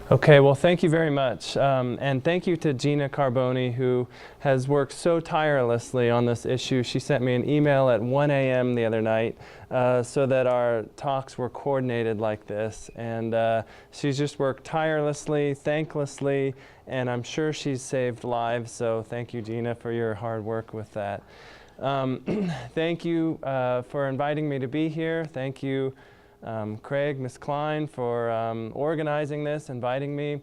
Okay, well, thank you very much. And thank you to Gina Carboni, who has worked so tirelessly on this issue. She sent me an email at 1 a.m. the other night so that our talks were coordinated like this. And she's just worked tirelessly, thanklessly, and I'm sure she's saved lives. So thank you, Gina, for your hard work with that. Thank you for inviting me to be here. Thank you, Craig, Ms. Klein, for organizing this, inviting me.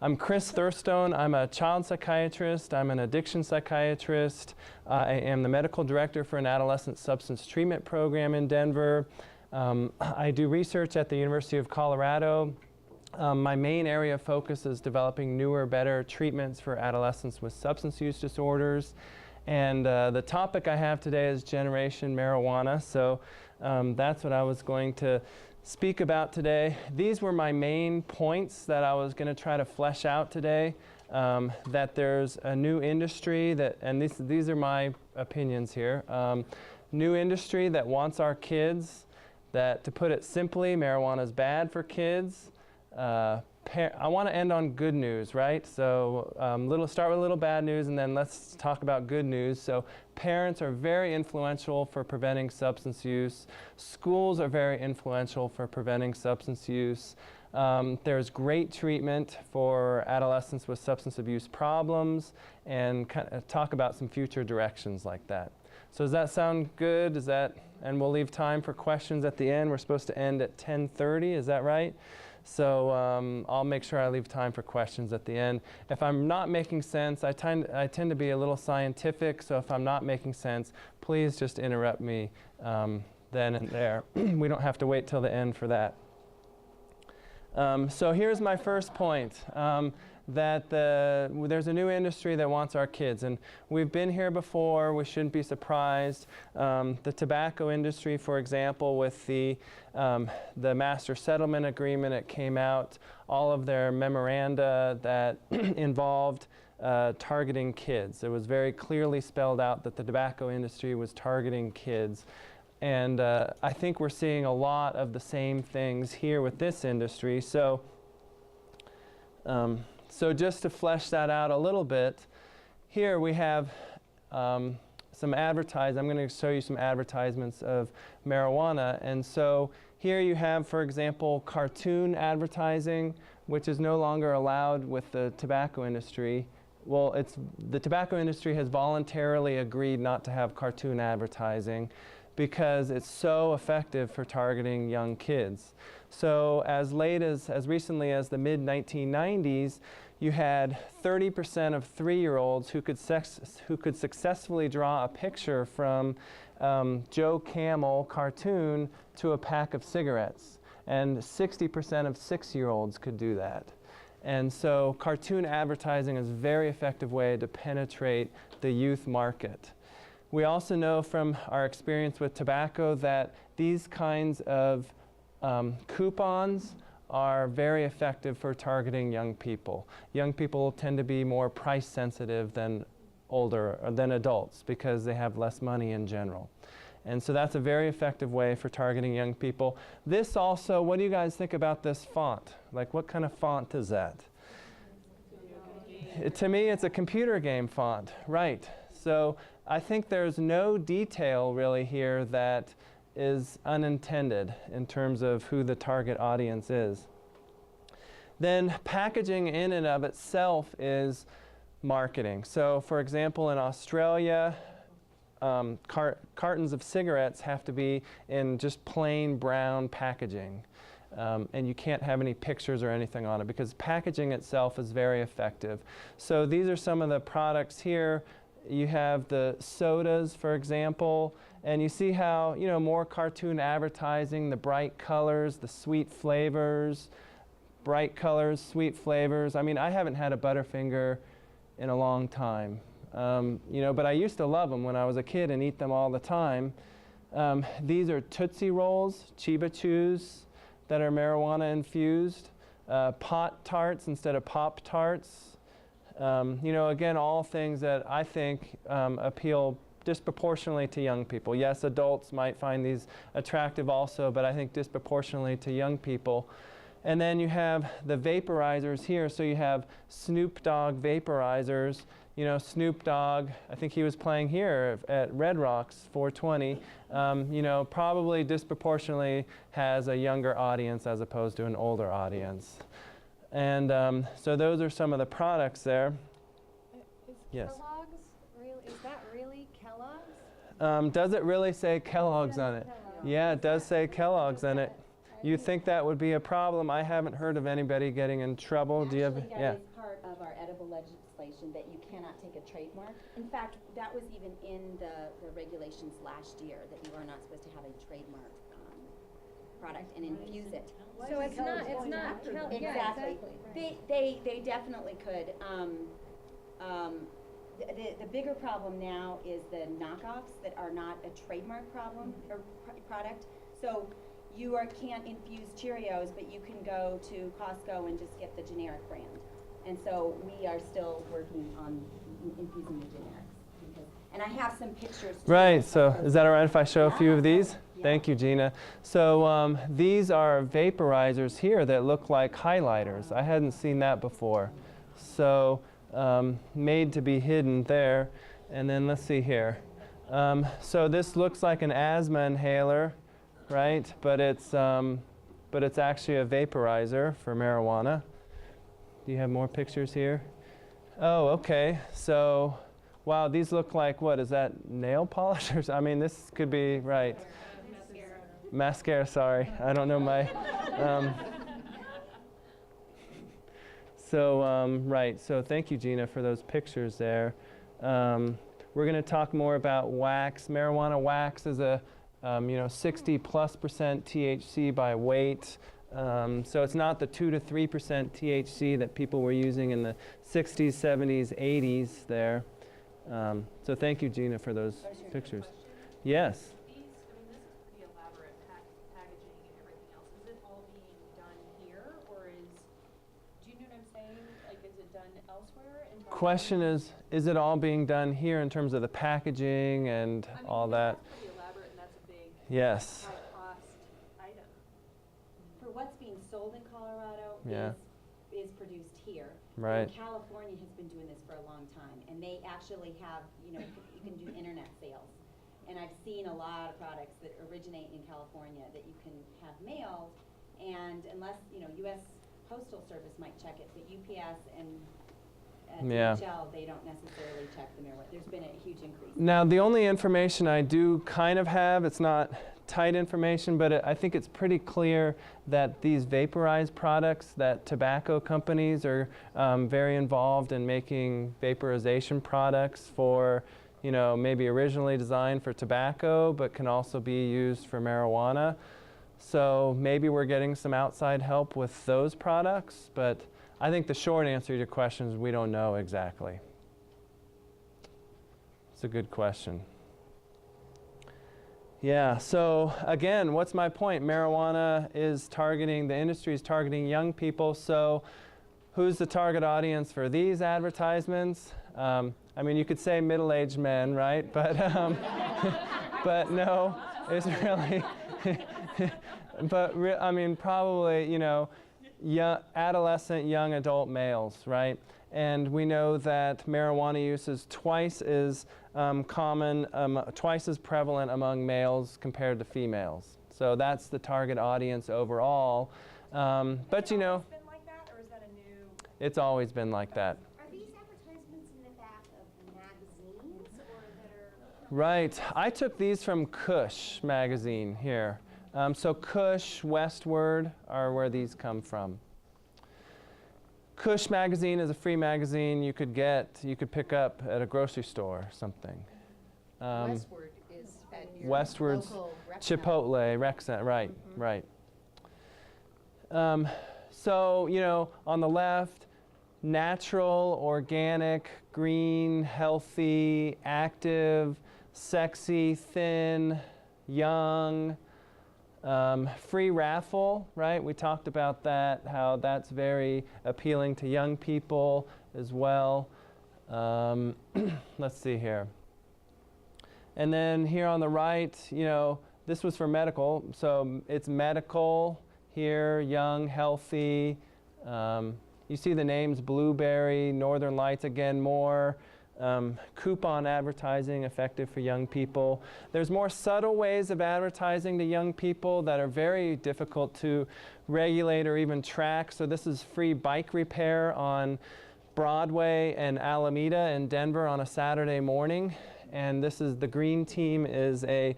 I'm Chris Thurstone. I'm a child psychiatrist. I'm an addiction psychiatrist. I am the medical director for an adolescent substance treatment program in Denver. I do research at the University of Colorado. My main area of focus is developing newer, better treatments for adolescents with substance use disorders. And the topic I have today is generation marijuana. So that's what I was going to speak about today. These were my main points that I was going to try to flesh out today. That there's a new industry that, and these are my opinions here, new industry that wants our kids, that, to put it simply, marijuana is bad for kids. I want to end on good news, right? So start with a little bad news, and then let's talk about good news. So parents are very influential for preventing substance use. Schools are very influential for preventing substance use. There's great treatment for adolescents with substance abuse problems, and talk about some future directions like that. So does that sound good? And we'll leave time for questions at the end. We're supposed to end at 10:30, is that right? So I'll make sure I leave time for questions at the end. If I'm not making sense, I tend to be a little scientific, so if I'm not making sense, please just interrupt me then and there. We don't have to wait till the end for that. So here's my first point, that there's a new industry that wants our kids. And we've been here before. We shouldn't be surprised. The tobacco industry, for example, with the Master Settlement Agreement, it came out, all of their memoranda that involved targeting kids. It was very clearly spelled out that the tobacco industry was targeting kids. And I think we're seeing a lot of the same things here with this industry. So just to flesh that out a little bit, here we have some advertising. I'm going to show you some advertisements of marijuana. And so here you have, for example, cartoon advertising, which is no longer allowed with the tobacco industry. Well, the tobacco industry has voluntarily agreed not to have cartoon advertising because it's so effective for targeting young kids. So as recently as the mid-1990s, you had 30% of 3-year-olds who could successfully draw a picture from Joe Camel cartoon to a pack of cigarettes. And 60% of 6-year-olds could do that. And so cartoon advertising is a very effective way to penetrate the youth market. We also know from our experience with tobacco that these kinds of coupons are very effective for targeting young people. Young people tend to be more price sensitive than adults because they have less money in general. And so that's a very effective way for targeting young people. This also, what do you guys think about this font? Like, what kind of font is that? To me, it's a computer game font, right? So I think there's no detail really here that is unintended in terms of who the target audience is. Then packaging in and of itself is marketing. So for example, in Australia, cartons of cigarettes have to be in just plain brown packaging. And you can't have any pictures or anything on it because packaging itself is very effective. So these are some of the products here. You have the sodas, for example, and you see how, more cartoon advertising, the bright colors, the sweet flavors, bright colors, sweet flavors. I mean, I haven't had a Butterfinger in a long time, but I used to love them when I was a kid and eat them all the time. These are Tootsie Rolls, Chiba Chews that are marijuana infused, Pot Tarts instead of Pop Tarts. Again, all things that I think appeal disproportionately to young people. Yes, adults might find these attractive also, but I think disproportionately to young people. And then you have the vaporizers here. So you have Snoop Dogg vaporizers. You know, Snoop Dogg, I think he was playing here at Red Rocks 420, you know, probably disproportionately has a younger audience as opposed to an older audience. And so those are some of the products there. Is Yes. Kellogg's really, is that really Kellogg's? Does it really say Kellogg's on it? Yeah, it does say Kellogg's on it. You think that would be a problem? I haven't heard of anybody getting in trouble. Actually, Do you have? that Yeah. is part of our edible legislation that you cannot take a trademark. In fact, that was even in the regulations last year, that you are not supposed to have a trademark product and infuse it. So it's not Kellogg's. Exactly. Yeah, exactly. They definitely could. The bigger problem now is the knockoffs that are not a trademark problem or product. So you can't infuse Cheerios, but you can go to Costco and just get the generic brand. And so we are still working on infusing the generics. And I have some pictures too. Right, so is that all right if I show a few of these? Yeah. Thank you, Gina. So these are vaporizers here that look like highlighters. I hadn't seen that before. So made to be hidden there. And then let's see here. So this looks like an asthma inhaler, right? But it's actually a vaporizer for marijuana. Do you have more pictures here? Oh, okay. So, wow, these look like, what, is that nail polish? Or I mean, this could be, right. Mascara, sorry. I don't know my, right, so thank you, Gina, for those pictures there. We're going to talk more about wax. Marijuana wax is a 60+% THC by weight. So it's not the 2 to 3% THC that people were using in the 60s, 70s, 80s there. So thank you, Gina, for those pictures. Yes? These, I mean, this is pretty elaborate packaging and everything else. Is it all being done here, or do you know what I'm saying? Like, is it done elsewhere? Question is it all being done here in terms of the packaging and all that? That's pretty elaborate, and that's a big, Yes. high-cost item. For what's being sold in Colorado Yeah. is produced here. Right. And California has been doing this for a long time, and they actually have, you can do internet sales. And I've seen a lot of products that originate in California that you can have mailed, and unless, U.S. Postal Service might check it, but UPS and DHL, they don't necessarily check the mail. There's been a huge increase. Now, the only information I do kind of have, it's not tight information, but I think it's pretty clear that these vaporized products, that tobacco companies are very involved in making vaporization products for, maybe originally designed for tobacco, but can also be used for marijuana. So maybe we're getting some outside help with those products, but I think the short answer to your question is we don't know exactly. It's a good question. Yeah, so again, what's my point? Marijuana is targeting, the industry is targeting young people, so who's the target audience for these advertisements? I mean, you could say middle-aged men, right? But, but no, it's really, I mean, probably, young, adolescent, young adult males, right? And we know that marijuana use is twice as common, twice as prevalent among males compared to females. So that's the target audience overall. But Has it always been like that, or is that a new? It's always been like that. Are these advertisements in the back of magazines or that are? Right. I took these from Kush magazine here. So Kush, Westward are where these come from. Kush magazine is a free magazine you could pick up at a grocery store or something. Westward is at your Westward's local rec Chipotle, Rec Center, right, right. So, on the left, natural, organic, green, healthy, active, sexy, thin, young. Free raffle, right? We talked about that, how that's very appealing to young people as well. Let's see here. And then here on the right, this was for medical, so it's medical here, young, healthy. You see the names Blueberry, Northern Lights, again, more coupon advertising effective for young people. There's more subtle ways of advertising to young people that are very difficult to regulate or even track. So this is free bike repair on Broadway and Alameda in Denver on a Saturday morning. And this is the green team is a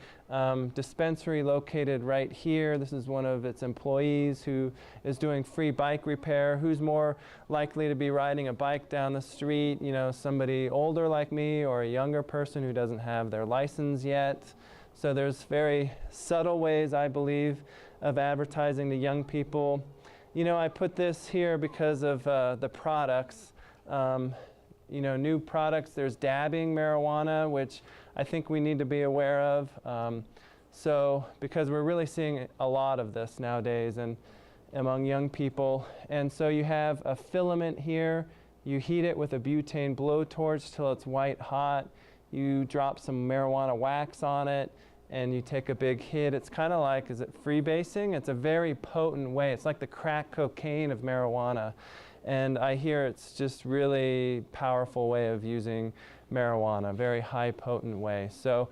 dispensary located right here. This is one of its employees who is doing free bike repair. Who's more likely to be riding a bike down the street? You know, somebody older like me or a younger person who doesn't have their license yet. So there's very subtle ways, I believe, of advertising to young people. You know, I put this here because of the products. You know, new products, there's dabbing marijuana, which I think we need to be aware of. So, because we're really seeing a lot of this nowadays and among young people. And so you have a filament here, you heat it with a butane blowtorch till it's white hot, you drop some marijuana wax on it, and you take a big hit. It's kind of like, is it freebasing? It's a very potent way. It's like the crack cocaine of marijuana. And I hear it's just really powerful way of using marijuana, very high potent way. So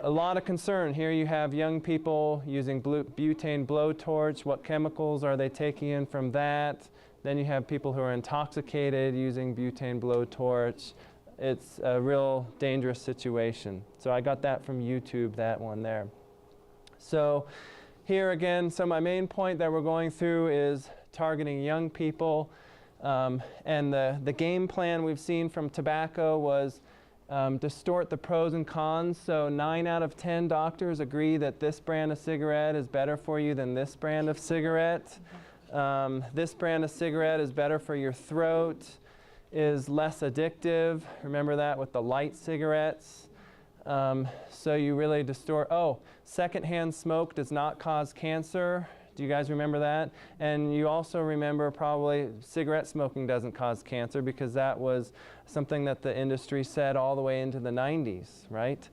a lot of concern. Here you have young people using butane blowtorch. What chemicals are they taking in from that? Then you have people who are intoxicated using butane blowtorch. It's a real dangerous situation. So I got that from YouTube, that one there. So here again, so my main point that we're going through is targeting young people. And the game plan we've seen from tobacco was distort the pros and cons. So 9 out of 10 doctors agree that this brand of cigarette is better for you than this brand of cigarette. This brand of cigarette is better for your throat, is less addictive. Remember that with the light cigarettes. So you really distort. Oh, secondhand smoke does not cause cancer. Do you guys remember that? And you also remember probably cigarette smoking doesn't cause cancer because that was something that the industry said all the way into the 90s, right?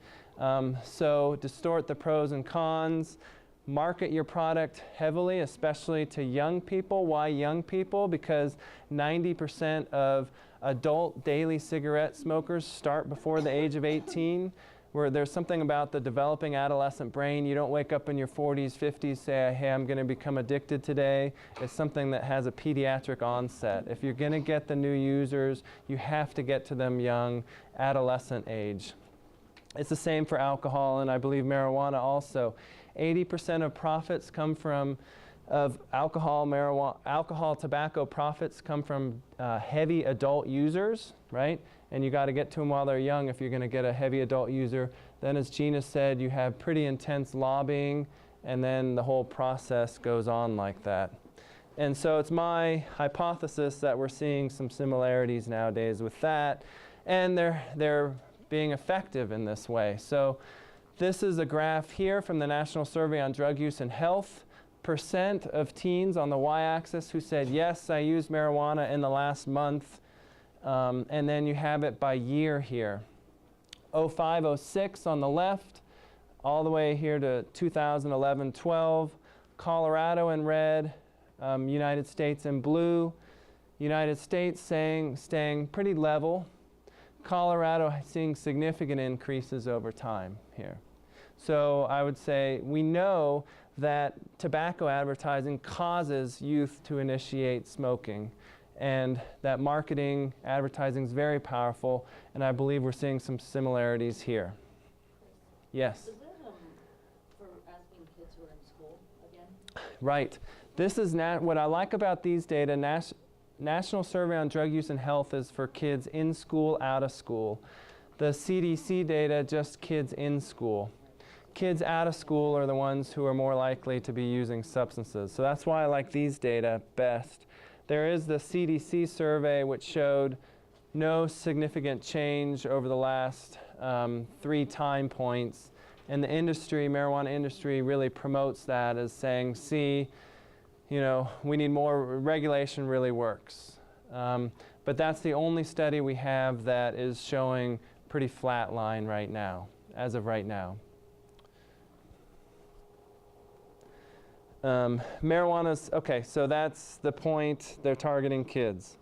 So distort the pros and cons. Market your product heavily, especially to young people. Why young people? Because 90% of adult daily cigarette smokers start before the age of 18. Where there's something about the developing adolescent brain. You don't wake up in your 40s, 50s, say, hey, I'm going to become addicted today. It's something that has a pediatric onset. If you're going to get the new users, you have to get to them young, adolescent age. It's the same for alcohol, and I believe marijuana also. 80% of profits come from alcohol, tobacco profits come from heavy adult users, right? And you got to get to them while they're young if you're going to get a heavy adult user. Then as Gina said, you have pretty intense lobbying, and then the whole process goes on like that. And so it's my hypothesis that we're seeing some similarities nowadays with that, and they're being effective in this way. So this is a graph here from the National Survey on Drug Use and Health. Percent of teens on the y-axis who said, yes, I used marijuana in the last month. And then you have it by year here. 05, 06 on the left, all the way here to 2011, 12. Colorado in red, United States in blue. United States staying pretty level. Colorado seeing significant increases over time here. So I would say we know that tobacco advertising causes youth to initiate smoking, and that marketing, advertising is very powerful, and I believe we're seeing some similarities here. Yes? Is that for asking kids who are in school again? Right. This is what I like about these data. National Survey on Drug Use and Health is for kids in school, out of school. The CDC data, just kids in school. Kids out of school are the ones who are more likely to be using substances. So that's why I like these data best. There is the CDC survey which showed no significant change over the last 3 time points. And the industry, marijuana industry, really promotes that as saying, see, you know, we need more regulation really works. But that's the only study we have that is showing pretty flat line right now, as of right now. Marijuana's, okay, so that's the point. They're targeting kids.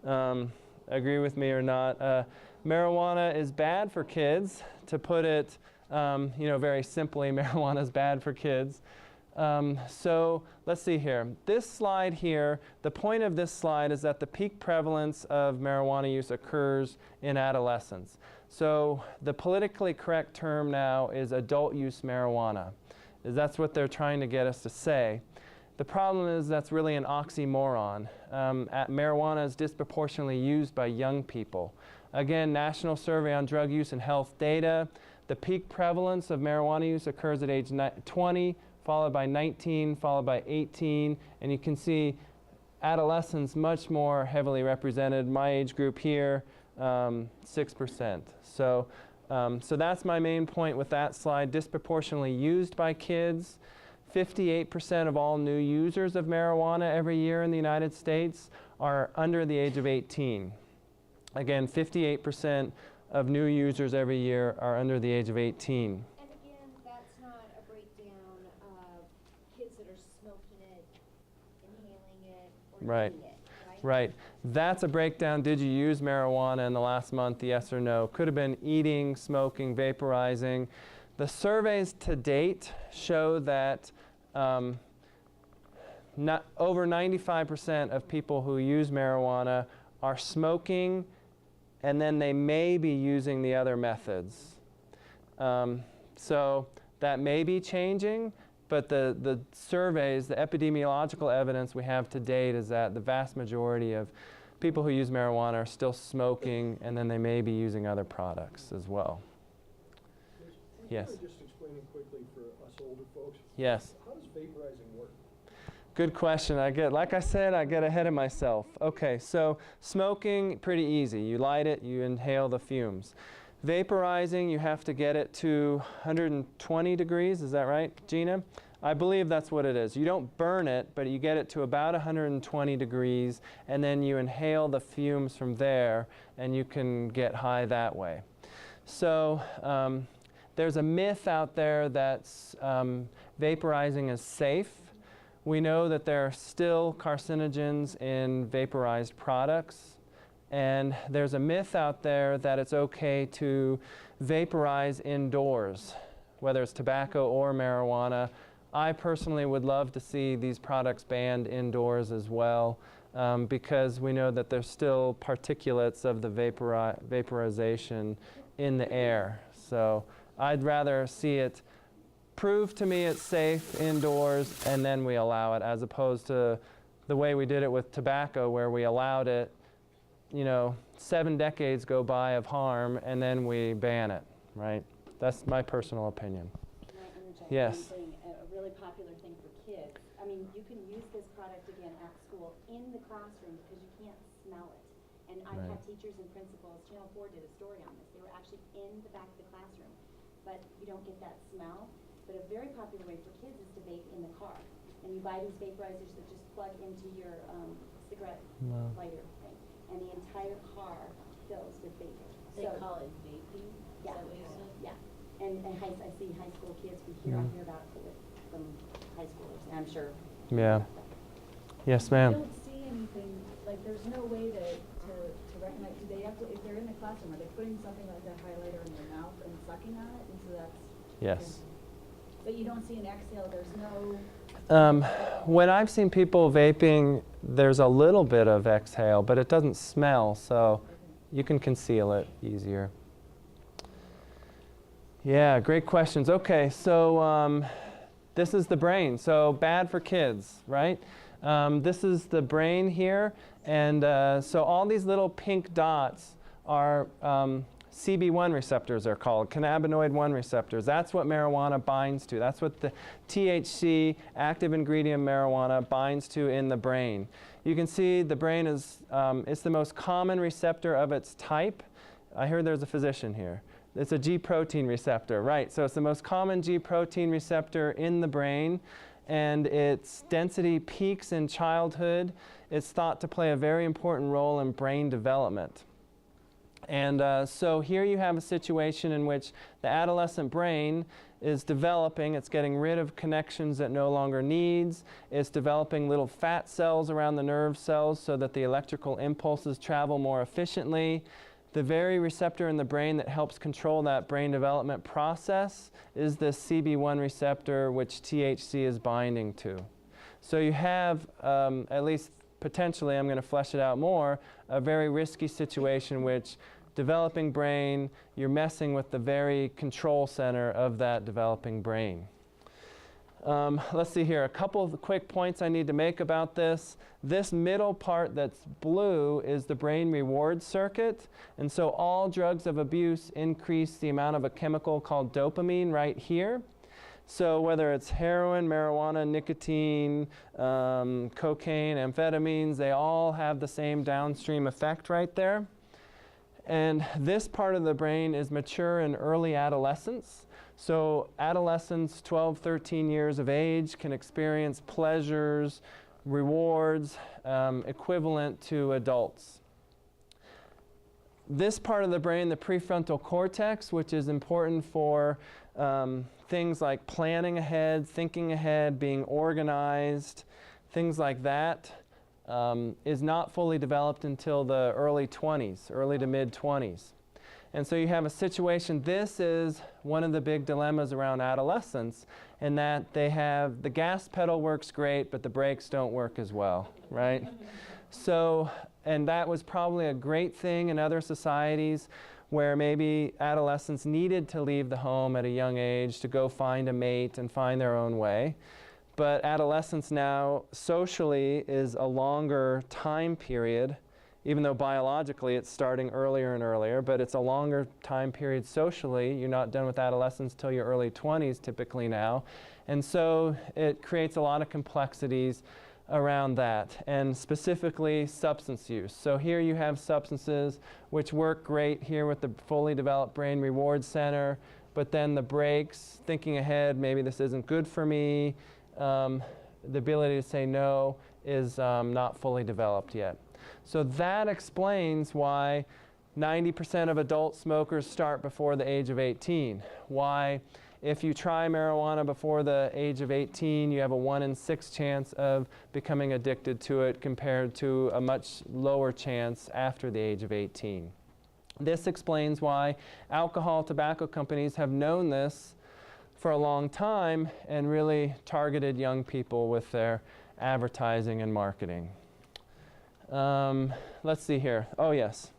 Agree with me or not? Marijuana is bad for kids. To put it, very simply, marijuana is bad for kids. So let's see here. This slide here, the point of this slide is that the peak prevalence of marijuana use occurs in adolescence. So the politically correct term now is adult use marijuana. That's what they're trying to get us to say. The problem is that's really an oxymoron. Marijuana is disproportionately used by young people. Again, National Survey on Drug Use and Health data, the peak prevalence of marijuana use occurs at age 20, followed by 19, followed by 18, and you can see adolescents much more heavily represented. My age group here, 6%. So that's my main point with that slide. Disproportionately used by kids. 58% of all new users of marijuana every year in the United States are under the age of 18. Again, 58% of new users every year are under the age of 18. And again, that's not a breakdown of kids that are smoking it, inhaling it, or Right. eating it, right? Right. That's a breakdown. Did you use marijuana in the last month? Yes or no? Could have been eating, smoking, vaporizing. The surveys to date show that not over 95% of people who use marijuana are smoking, and then they may be using the other methods. So that may be changing, but the surveys, the epidemiological evidence we have to date is that the vast majority of people who use marijuana are still smoking, and then they may be using other products as well. Yes. Just explaining quickly for us older folks. Yes. How does vaporizing work? Good question. Like I said, I get ahead of myself. Okay, so smoking, pretty easy. You light it, you inhale the fumes. Vaporizing, you have to get it to 120 degrees, is that right, Gina? I believe that's what it is. You don't burn it, but you get it to about 120 degrees, and then you inhale the fumes from there, and you can get high that way. So there's a myth out there that vaporizing is safe. We know that there are still carcinogens in vaporized products. And there's a myth out there that it's okay to vaporize indoors, whether it's tobacco or marijuana. I personally would love to see these products banned indoors as well, because we know that there's still particulates of the vaporization in the air. So I'd rather see it prove to me it's safe indoors and then we allow it, as opposed to the way we did it with tobacco, where we allowed it, 7 decades go by of harm, and then we ban it, right? That's my personal opinion. Can I interject Yes. one thing? A really popular thing for kids. I mean, you can use this product again at school in the classroom because you can't smell it. And I've Right. had teachers and principals, Channel 4 did a story on this. They were actually in the back of the classroom, but you don't get that smell. But a very popular way for kids is to vape in the car. And you buy these vaporizers that just plug into your cigarette Wow. lighter thing. And the entire car fills with vapor. They So- call it vaping, is Yeah. that what you said? Yeah, and I see high school kids, I hear about it from high schoolers, and I'm sure. Yeah. Yes, I ma'am. don't see anything, like, there's no way to recognize, do they have to, if they're in the classroom, are they putting something like that highlighter in their mouth and sucking on it, and so that's. Yes. But you don't see an exhale, there's no. When I've seen people vaping, there's a little bit of exhale, but it doesn't smell, so you can conceal it easier. Yeah, great questions. Okay, so this is the brain. So bad for kids, right? This is the brain here, and so all these little pink dots are CB1 receptors, are called, cannabinoid 1 receptors. That's what marijuana binds to. That's what the THC, active ingredient marijuana, binds to in the brain. You can see the brain is, it's the most common receptor of its type. I heard there's a physician here. It's a G protein receptor, right? So it's the most common G protein receptor in the brain, and its density peaks in childhood. It's thought to play a very important role in brain development. And so here you have a situation in which the adolescent brain is developing. It's getting rid of connections it no longer needs. It's developing little fat cells around the nerve cells so that the electrical impulses travel more efficiently. The very receptor in the brain that helps control that brain development process is this CB1 receptor, which THC is binding to. So you have, at least potentially, I'm going to flesh it out more, a very risky situation which developing brain, you're messing with the very control center of that developing brain. Let's see here, a couple of quick points I need to make about this. This middle part that's blue is the brain reward circuit. And so all drugs of abuse increase the amount of a chemical called dopamine right here. So whether it's heroin, marijuana, nicotine, cocaine, amphetamines, they all have the same downstream effect right there. And this part of the brain is mature in early adolescence. So adolescents, 12, 13 years of age, can experience pleasures, rewards, equivalent to adults. This part of the brain, the prefrontal cortex, which is important for things like planning ahead, thinking ahead, being organized, things like that, is not fully developed until the early 20s, early to mid 20s. And so you have a situation, this is one of the big dilemmas around adolescence, in that they have, the gas pedal works great, but the brakes don't work as well, right? So, and that was probably a great thing in other societies where maybe adolescents needed to leave the home at a young age to go find a mate and find their own way. But adolescence now, socially, is a longer time period, even though biologically it's starting earlier and earlier, but it's a longer time period socially. You're not done with adolescence till your early 20s typically now. And so it creates a lot of complexities around that, and specifically substance use. So here you have substances which work great here with the fully developed brain reward center, but then the brakes, thinking ahead, maybe this isn't good for me, the ability to say no is not fully developed yet. So that explains why 90% of adult smokers start before the age of 18. Why, if you try marijuana before the age of 18, you have a 1 in 6 chance of becoming addicted to it compared to a much lower chance after the age of 18. This explains why alcohol, tobacco companies have known this for a long time and really targeted young people with their advertising and marketing. Let's see here. Oh, yes.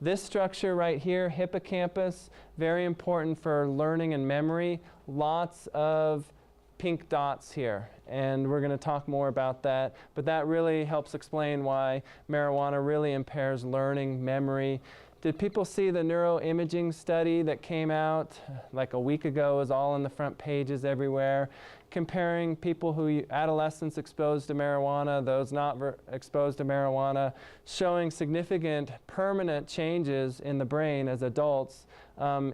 This structure right here, hippocampus, very important for learning and memory. Lots of pink dots here, and we're going to talk more about that. But that really helps explain why marijuana really impairs learning, memory. Did people see the neuroimaging study that came out like a week ago? It was all on the front pages everywhere, comparing people who, adolescents exposed to marijuana, those not exposed to marijuana, showing significant permanent changes in the brain as adults,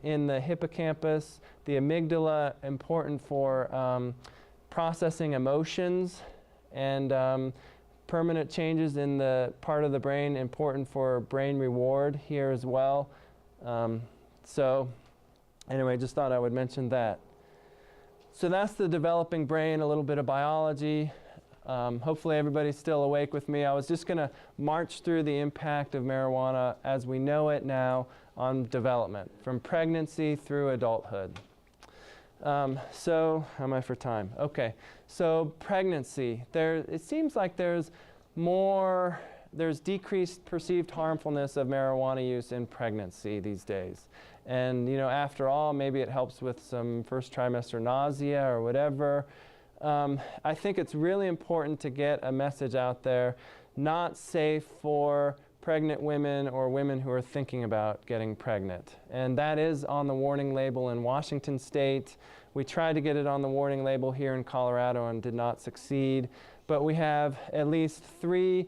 in the hippocampus, the amygdala, important for processing emotions, and permanent changes in the part of the brain important for brain reward here as well. So anyway, just thought I would mention that. So that's the developing brain, a little bit of biology. Hopefully everybody's still awake with me. I was just going to march through the impact of marijuana as we know it now on development, from pregnancy through adulthood. So how am I for time? Okay, so pregnancy. It seems like there's decreased perceived harmfulness of marijuana use in pregnancy these days. And you know, after all, maybe it helps with some first trimester nausea or whatever. I think it's really important to get a message out there, not safe for pregnant women or women who are thinking about getting pregnant. And that is on the warning label in Washington State. We tried to get it on the warning label here in Colorado and did not succeed. But we have at least 3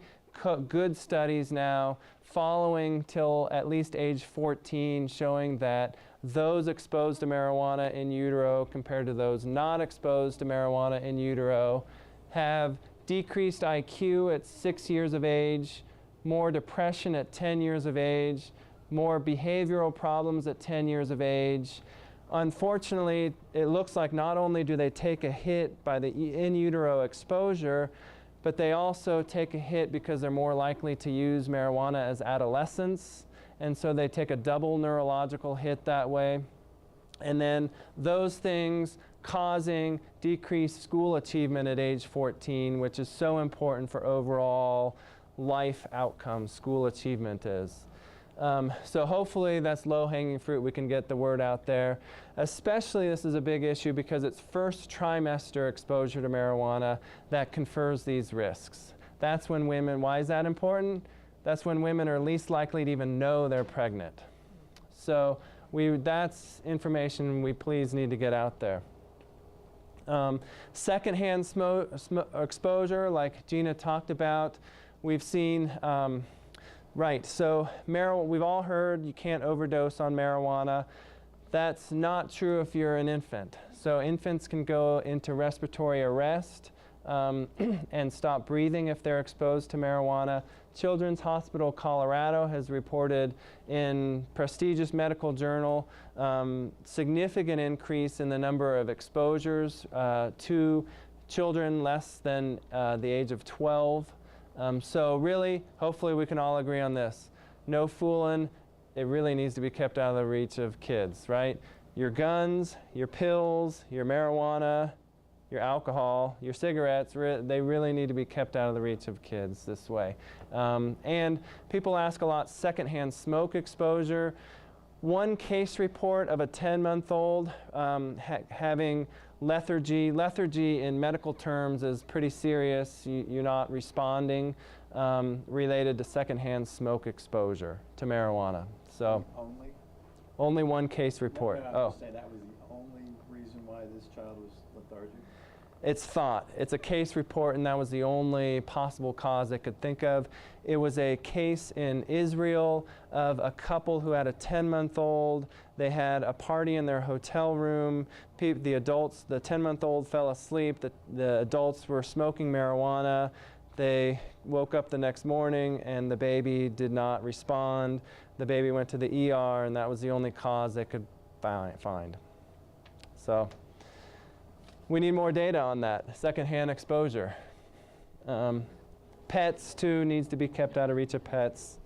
good studies now following till at least age 14, showing that those exposed to marijuana in utero compared to those not exposed to marijuana in utero have decreased IQ at 6 years of age, more depression at 10 years of age, more behavioral problems at 10 years of age. Unfortunately, it looks like not only do they take a hit by the in utero exposure, but they also take a hit because they're more likely to use marijuana as adolescents, and so they take a double neurological hit that way. And then those things causing decreased school achievement at age 14, which is so important for overall life outcomes, school achievement is. So hopefully that's low-hanging fruit. We can get the word out there. Especially this is a big issue because it's first trimester exposure to marijuana that confers these risks. That's when women, why is that important? That's when women are least likely to even know they're pregnant. So that's information we please need to get out there. Secondhand exposure, like Gina talked about, we've seen. Right, so we've all heard you can't overdose on marijuana. That's not true if you're an infant. So infants can go into respiratory arrest and stop breathing if they're exposed to marijuana. Children's Hospital Colorado has reported in prestigious medical journal significant increase in the number of exposures to children less than the age of 12. So really, hopefully we can all agree on this. No fooling, it really needs to be kept out of the reach of kids, right? Your guns, your pills, your marijuana, your alcohol, your cigarettes, they really need to be kept out of the reach of kids this way. And people ask a lot, secondhand smoke exposure. One case report of a 10-month-old having lethargy. Lethargy in medical terms is pretty serious. You're not responding related to secondhand smoke exposure to marijuana. So only one case report. No, I was saying that was the only reason why this child was lethargic. It's thought. It's a case report, and that was the only possible cause I could think of. It was a case in Israel of a couple who had a 10-month-old. They had a party in their hotel room. The adults, the 10-month-old fell asleep. The adults were smoking marijuana. They woke up the next morning, and the baby did not respond. The baby went to the ER, and that was the only cause they could find. So we need more data on that, secondhand exposure. Pets, too, needs to be kept out of reach of pets.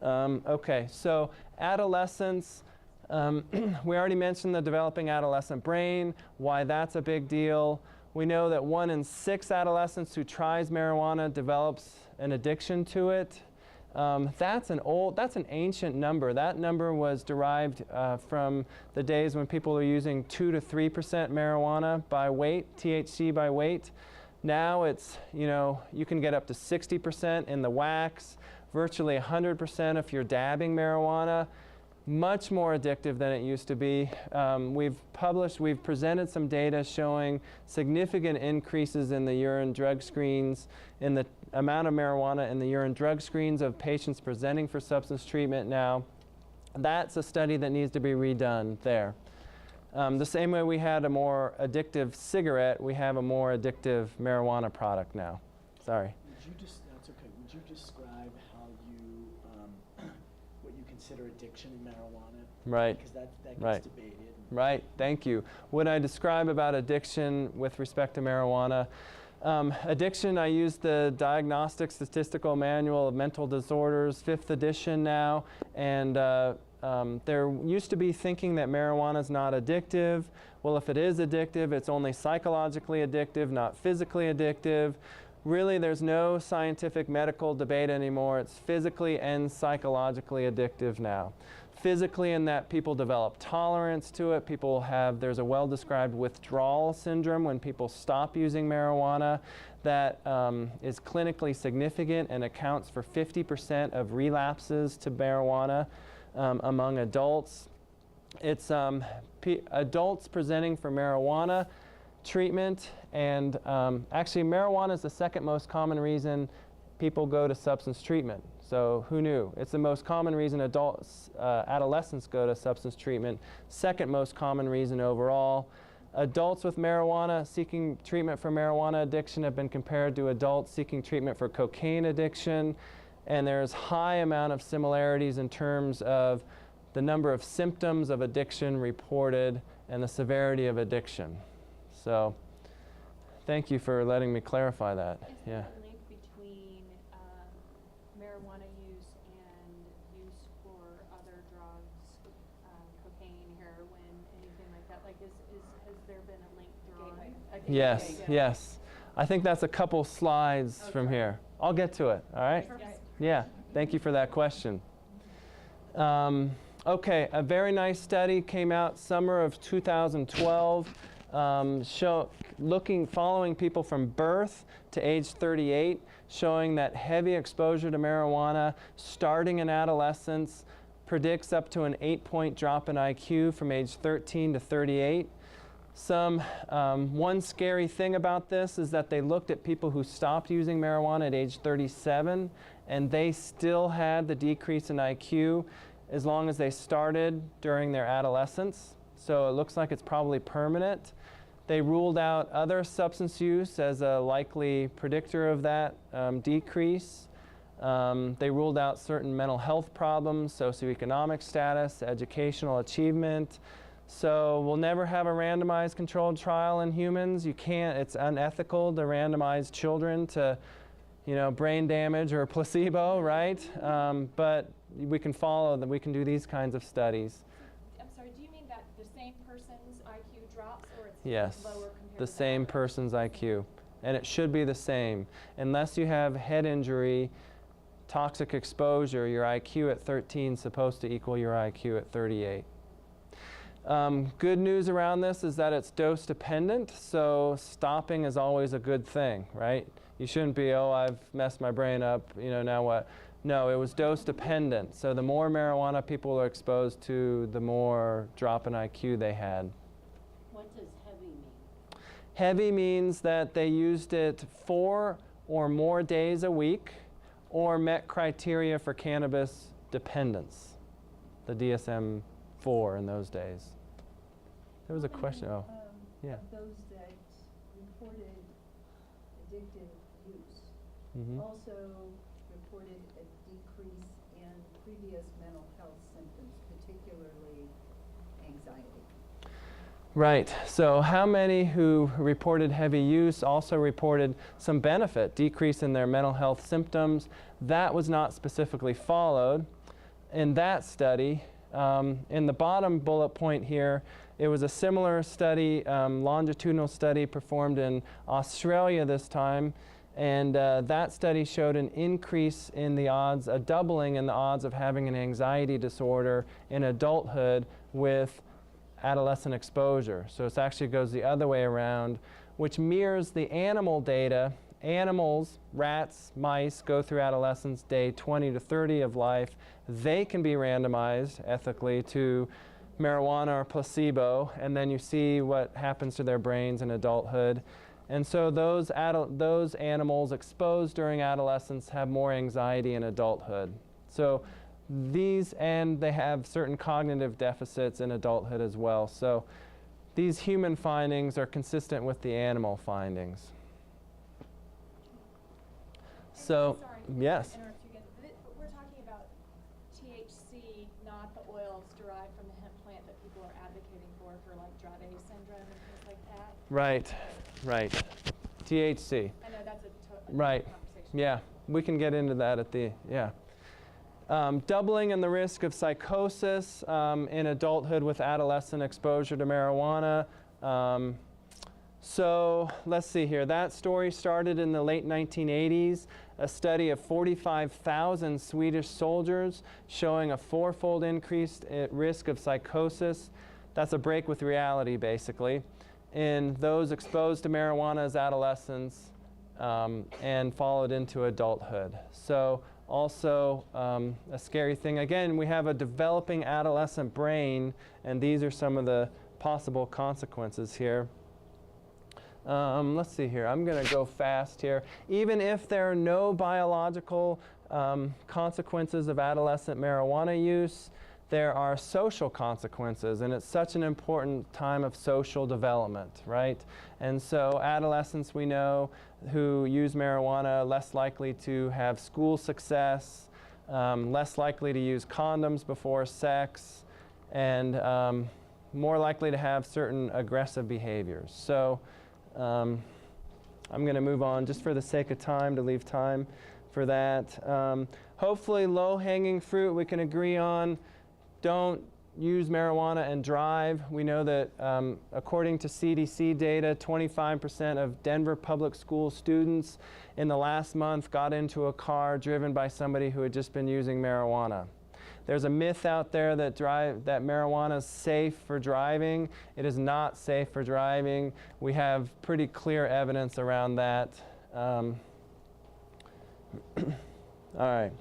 Okay, so adolescents, we already mentioned the developing adolescent brain, why that's a big deal. We know that 1 in 6 adolescents who tries marijuana develops an addiction to it. That's an ancient number. That number was derived from the days when people were using 2 to 3% marijuana by weight, THC by weight. Now it's, you can get up to 60% in the wax, virtually 100% if you're dabbing marijuana. Much more addictive than it used to be. We've presented some data showing significant increases in the urine drug screens, in the amount of marijuana in the urine drug screens of patients presenting for substance treatment now. That's a study that needs to be redone there. The same way we had a more addictive cigarette, we have a more addictive marijuana product now. Sorry. That's okay. Would you describe how you, what you consider addiction in marijuana? Right. Because that gets Right. debated. Right, thank you. What I describe about addiction with respect to marijuana, addiction, I use the Diagnostic Statistical Manual of Mental Disorders, 5th edition now, and there used to be thinking that marijuana is not addictive. Well, if it is addictive, it's only psychologically addictive, not physically addictive. Really, there's no scientific medical debate anymore. It's physically and psychologically addictive now. Physically, in that people develop tolerance to it. There's a well-described withdrawal syndrome when people stop using marijuana that is clinically significant and accounts for 50% of relapses to marijuana among adults. It's adults presenting for marijuana treatment, and actually marijuana is the second most common reason people go to substance treatment. So who knew? It's the most common reason adolescents go to substance treatment, second most common reason overall. Adults with marijuana seeking treatment for marijuana addiction have been compared to adults seeking treatment for cocaine addiction. and there's high amount of similarities in terms of the number of symptoms of addiction reported and the severity of addiction. So thank you for letting me clarify that. Is Yeah. there a link between marijuana use and use for other drugs, cocaine, heroin, anything like that? Like, has there been a link drawn? Yes, yes. I think that's a couple slides from here. I'll get to it, all right? Yeah, thank you for that question. Okay, a very nice study came out summer of 2012, following people from birth to age 38, showing that heavy exposure to marijuana starting in adolescence predicts up to an 8-point drop in IQ from age 13 to 38. One scary thing about this is that they looked at people who stopped using marijuana at age 37, and they still had the decrease in IQ as long as they started during their adolescence. So it looks like it's probably permanent. They ruled out other substance use as a likely predictor of that decrease. They ruled out certain mental health problems, socioeconomic status, educational achievement. So we'll never have a randomized controlled trial in humans. You can't, it's unethical to randomize children to, brain damage or placebo, right? But we can follow that. We can do these kinds of studies. I'm sorry, do you mean that the same person's IQ drops, or it's Yes, lower compared to the same person's IQ. And it should be the same. Unless you have head injury, toxic exposure, your IQ at 13 is supposed to equal your IQ at 38. Good news around this is that it's dose dependent, so stopping is always a good thing, right? You shouldn't be, oh, I've messed my brain up, now what? No, it was dose dependent. So the more marijuana people are exposed to, the more drop in IQ they had. What does heavy mean? Heavy means that they used it 4 or more days a week or met criteria for cannabis dependence, the DSM-4 in those days. There was a question. Oh, yeah. Those that reported addictive use Mm-hmm. also reported a decrease in previous mental health symptoms, particularly anxiety. Right. So how many who reported heavy use also reported some benefit, decrease in their mental health symptoms? That was not specifically followed in that study. In the bottom bullet point here, it was a similar study, longitudinal study performed in Australia this time, and that study showed an increase in the odds, a doubling in the odds of having an anxiety disorder in adulthood with adolescent exposure. So it actually goes the other way around, which mirrors the animal data. Animals, rats, mice, go through adolescence day 20 to 30 of life. They can be randomized ethically to marijuana or placebo, and then you see what happens to their brains in adulthood. And so those animals exposed during adolescence have more anxiety in adulthood. So and they have certain cognitive deficits in adulthood as well. So these human findings are consistent with the animal findings. So, Sorry, yes. to interrupt you again, but we're talking about THC, not the oils derived from the hemp plant that people are advocating for like Dravet syndrome and things like that. Right, right. THC. I know that's a Right. conversation. Yeah, we can get into that at the, yeah. Doubling in the risk of psychosis in adulthood with adolescent exposure to marijuana. So let's see here. That story started in the late 1980s, a study of 45,000 Swedish soldiers showing a 4-fold increased risk of psychosis. That's a break with reality, basically, in those exposed to marijuana as adolescents and followed into adulthood. So also a scary thing. Again, we have a developing adolescent brain, and these are some of the possible consequences here. Let's see here. I'm going to go fast here. Even if there are no biological consequences of adolescent marijuana use, there are social consequences, and it's such an important time of social development, right? And so adolescents, we know, who use marijuana, less likely to have school success, less likely to use condoms before sex, and more likely to have certain aggressive behaviors. So I'm going to move on just for the sake of time, to leave time for that. Hopefully low-hanging fruit we can agree on. Don't use marijuana and drive. We know that according to CDC data, 25% of Denver public school students in the last month got into a car driven by somebody who had just been using marijuana. There's a myth out there that marijuana is safe for driving. It is not safe for driving. We have pretty clear evidence around that. All right.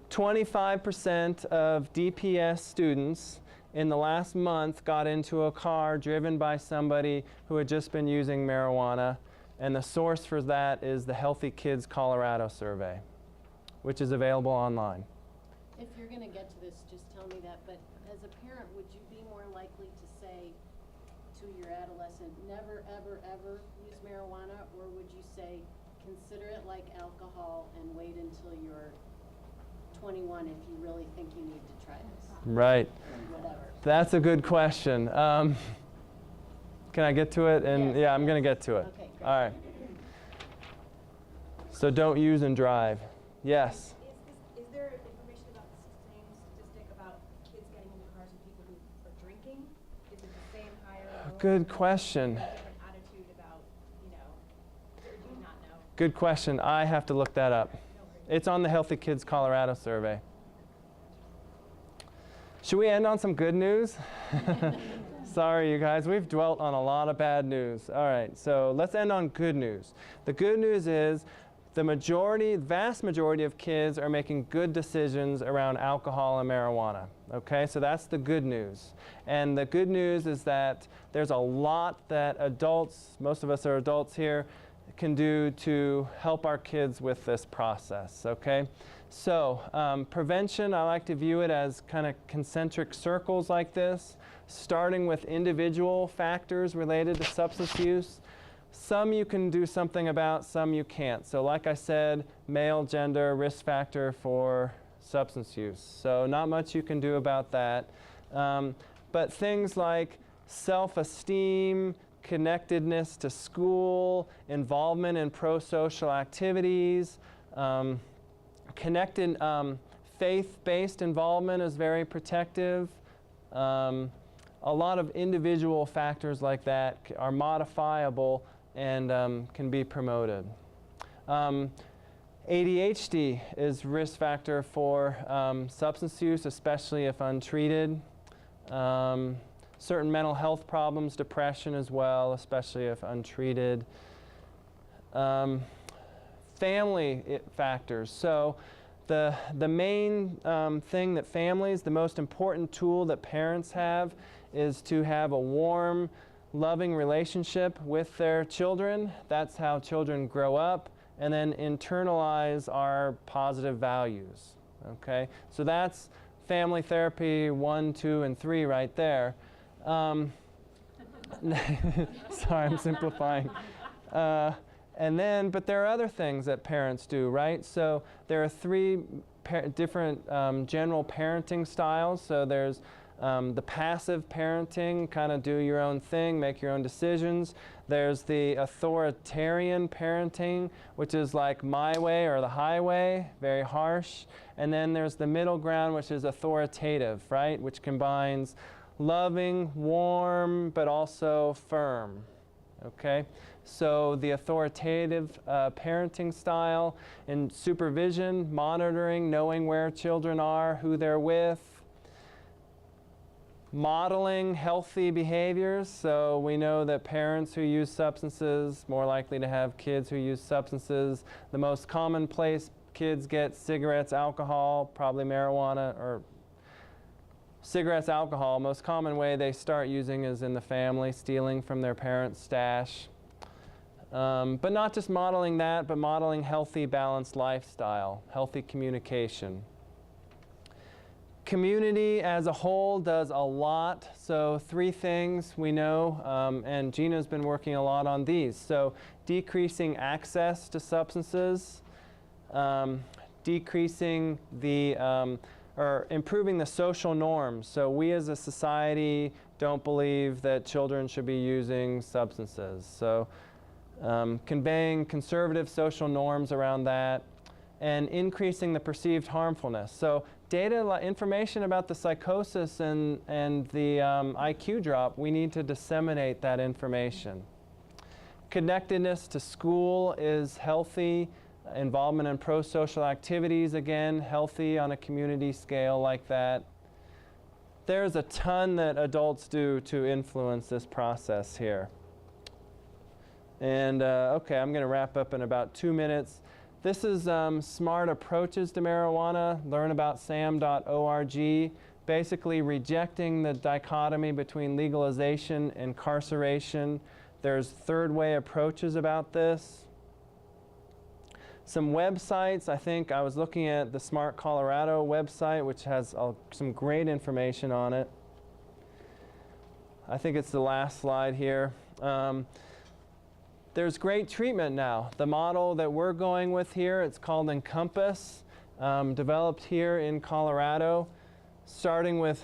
25% of DPS students in the last month got into a car driven by somebody who had just been using marijuana, and the source for that is the Healthy Kids Colorado survey, which is available online. If you're gonna get to this, just tell me that, but as a parent, would you be more likely to say to your adolescent, never, ever, ever use marijuana, or would you say, consider it like alcohol and wait until you're 21 if you really think you need to try this? Right. Whatever. That's a good question. Can I get to it? And Yes. yeah, I'm going to get to it. Okay, great. All right. So don't use and drive. Yes. Is there information about the same statistic about kids getting into cars with people who are drinking? Is it the same, higher, lower? Good question. Different attitude about, or do you not know? Good question. I have to look that up. It's on the Healthy Kids Colorado survey. Should we end on some good news? Sorry, you guys. We've dwelt on a lot of bad news. All right, so let's end on good news. The good news is the vast majority of kids are making good decisions around alcohol and marijuana. Okay, so that's the good news. And the good news is that there's a lot that adults, most of us are adults here, can do to help our kids with this process, okay? So prevention, I like to view it as kind of concentric circles like this, starting with individual factors related to substance use. Some you can do something about, some you can't. So like I said, male, gender, risk factor for substance use. So not much you can do about that. But things like self-esteem, connectedness to school, involvement in pro-social activities, faith-based involvement is very protective. A lot of individual factors like that are modifiable and can be promoted. ADHD is risk factor for substance use, especially if untreated. Certain mental health problems, depression as well, especially if untreated. Family factors. So the main thing that families, the most important tool that parents have is to have a warm, loving relationship with their children. That's how children grow up, and then internalize our positive values. Okay? So that's family therapy 1, 2, and 3 right there. Sorry, I'm simplifying. But there are other things that parents do, right? So there are 3 different general parenting styles. So there's the passive parenting, kind of do your own thing, make your own decisions. There's the authoritarian parenting, which is like my way or the highway, very harsh. And then there's the middle ground, which is authoritative, right? Which combines loving, warm, but also firm, okay? So the authoritative parenting style and supervision, monitoring, knowing where children are, who they're with, modeling healthy behaviors. So we know that parents who use substances more likely to have kids who use substances. The most common place kids get cigarettes, alcohol, probably marijuana, or cigarettes, alcohol. Most common way they start using is in the family, stealing from their parents' stash. But not just modeling that, but modeling healthy, balanced lifestyle, healthy communication. Community as a whole does a lot. So 3 things we know, and Gina's been working a lot on these. So decreasing access to substances, decreasing the, or improving the social norms. So we as a society don't believe that children should be using substances. So conveying conservative social norms around that, and increasing the perceived harmfulness. So data, information about the psychosis and the IQ drop, we need to disseminate that information. Connectedness to school is healthy. Involvement in pro-social activities, again, healthy on a community scale like that. There's a ton that adults do to influence this process here. And okay, I'm going to wrap up in about 2 minutes. This is smart approaches to marijuana. Learn about sam.org. Basically rejecting the dichotomy between legalization and incarceration. There's third way approaches about this. Some websites, I think I was looking at the Smart Colorado website, which has some great information on it. I think it's the last slide here. There's great treatment now. The model that we're going with here, it's called Encompass, developed here in Colorado, starting with,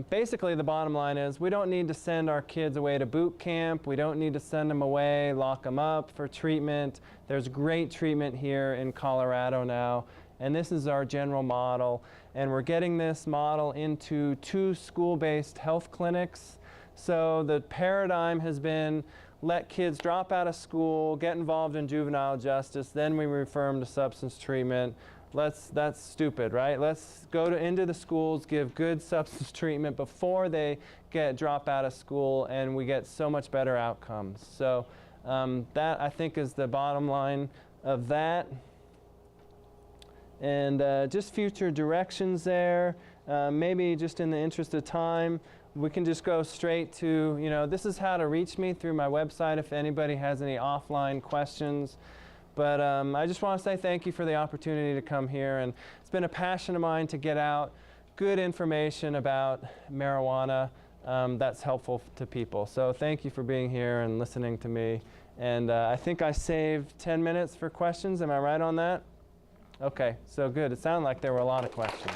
basically the bottom line is we don't need to send our kids away to boot camp. We don't need to send them away, lock them up for treatment. There's great treatment here in Colorado now, and this is our general model. And we're getting this model into 2 school-based health clinics. So the paradigm has been let kids drop out of school, get involved in juvenile justice, then we refer them to substance treatment. That's stupid, right? Let's go into the schools, give good substance treatment before they drop out of school, and we get so much better outcomes. So that, I think, is the bottom line of that. And just future directions there. Maybe just in the interest of time, we can just go straight to, this is how to reach me through my website if anybody has any offline questions. But I just want to say thank you for the opportunity to come here. And it's been a passion of mine to get out good information about marijuana that's helpful to people. So thank you for being here and listening to me. And I think I saved 10 minutes for questions. Am I right on that? Okay, so good. It sounded like there were a lot of questions.